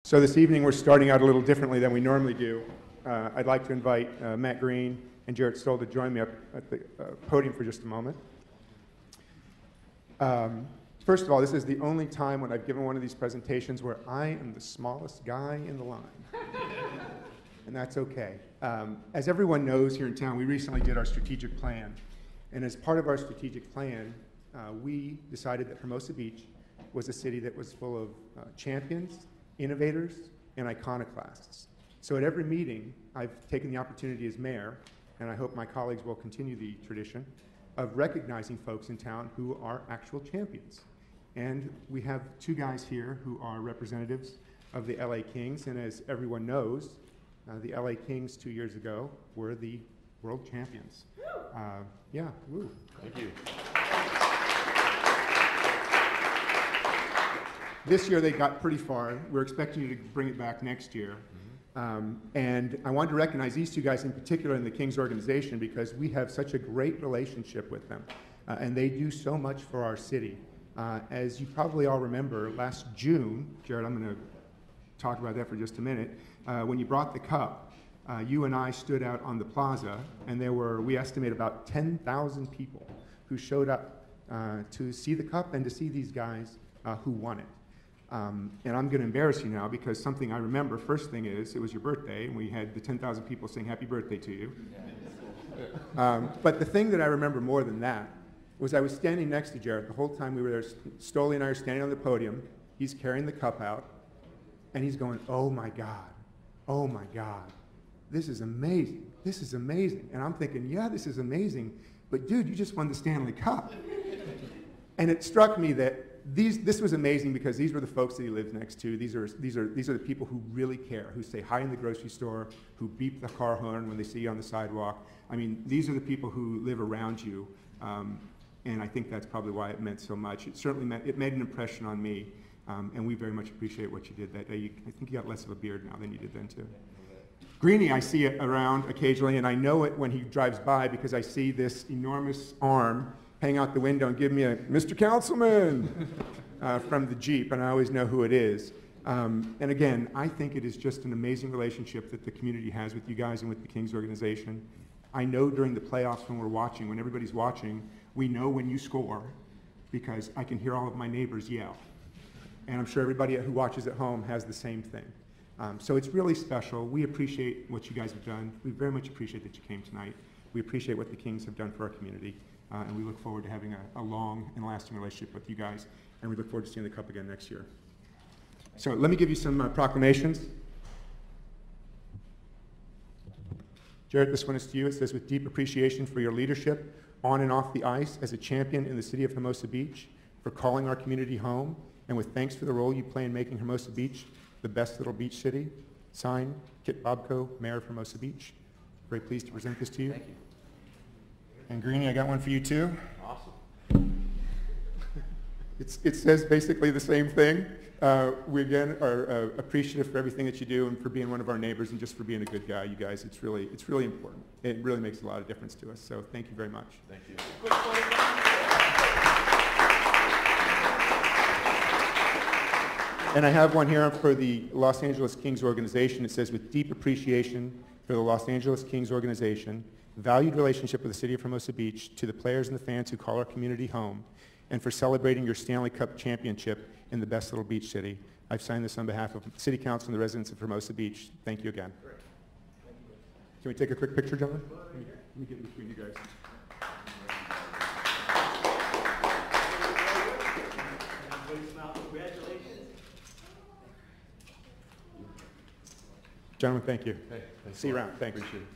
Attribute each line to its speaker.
Speaker 1: So this evening we're starting out a little differently than we normally do. I'd like to invite Matt Greene and Jarret Stoll to join me up at the podium for just a moment. First of all, this is the only time when I've given one of these presentations where I am the smallest guy in the line. And that's okay. As everyone knows here in town, we recently did our strategic plan. And as part of our strategic plan, we decided that Hermosa Beach was a city that was full of champions, innovators, and iconoclasts. So at every meeting, I've taken the opportunity as mayor, and I hope my colleagues will continue the tradition, of recognizing folks in town who are actual champions. And we have two guys here who are representatives of the LA Kings, and as everyone knows, the LA Kings 2 years ago were the world champions. Yeah, woo.
Speaker 2: Thank you.
Speaker 1: This year they got pretty far. We're expecting you to bring it back next year. And I wanted to recognize these two guys in particular in the Kings organization because we have such a great relationship with them. And they do so much for our city. As you probably all remember, last June, Jarret, I'm going to talk about that for just a minute, when you brought the cup, you and I stood out on the plaza, and there were, we estimate, about 10,000 people who showed up to see the cup and to see these guys who won it. And I'm going to embarrass you now because something I remember, first thing is, it was your birthday, and we had the 10,000 people saying happy birthday to you. But the thing that I remember more than that was I was standing next to Jarret the whole time we were there. Stoll and I are standing on the podium. He's carrying the cup out, and he's going, oh my God, this is amazing, this is amazing. And I'm thinking, yeah, this is amazing, but dude, you just won the Stanley Cup. And it struck me that this was amazing because these were the folks that he lives next to. These are the people who really care, who say hi in the grocery store, who beep the car horn when they see you on the sidewalk. I mean, these are the people who live around you, and I think that's probably why it meant so much. It certainly made an impression on me, and we very much appreciate what you did that day. I think you got less of a beard now than you did then too. Greene, I see it around occasionally, and I know it when he drives by because I see this enormous arm hang out the window and give me a Mr. Councilman from the Jeep, and I always know who it is. And again, I think it is just an amazing relationship that the community has with you guys and with the Kings organization. I know during the playoffs when we're watching, when everybody's watching, we know when you score because I can hear all of my neighbors yell. And I'm sure everybody who watches at home has the same thing. So it's really special. We appreciate what you guys have done. We very much appreciate that you came tonight. We appreciate what the Kings have done for our community. And we look forward to having a long and lasting relationship with you guys. And we look forward to seeing the cup again next year. So let me give you some proclamations. Jarret, this one is to you. It says, with deep appreciation for your leadership on and off the ice as a champion in the city of Hermosa Beach, for calling our community home, and with thanks for the role you play in making Hermosa Beach the best little beach city. Signed, Kit Bobko, Mayor of Hermosa Beach. Very pleased to present this to you.
Speaker 2: Thank you.
Speaker 1: And Greene, I got one for you too.
Speaker 2: Awesome.
Speaker 1: It says basically the same thing. We again are appreciative for everything that you do and for being one of our neighbors and just for being a good guy, you guys. It's really important. It really makes a lot of difference to us. So thank you very much.
Speaker 2: Thank you.
Speaker 1: And I have one here for the Los Angeles Kings organization. It says, with deep appreciation for the Los Angeles Kings organization, valued relationship with the city of Hermosa Beach, to the players and the fans who call our community home, and for celebrating your Stanley Cup championship in the best little beach city. I've signed this on behalf of the City Council and the residents of Hermosa Beach. Thank you again. Great. Can we take a quick picture, gentlemen? Let me get in between you guys. Gentlemen, thank you.
Speaker 2: Hey,
Speaker 1: see you around. Thanks.
Speaker 2: Appreciate it.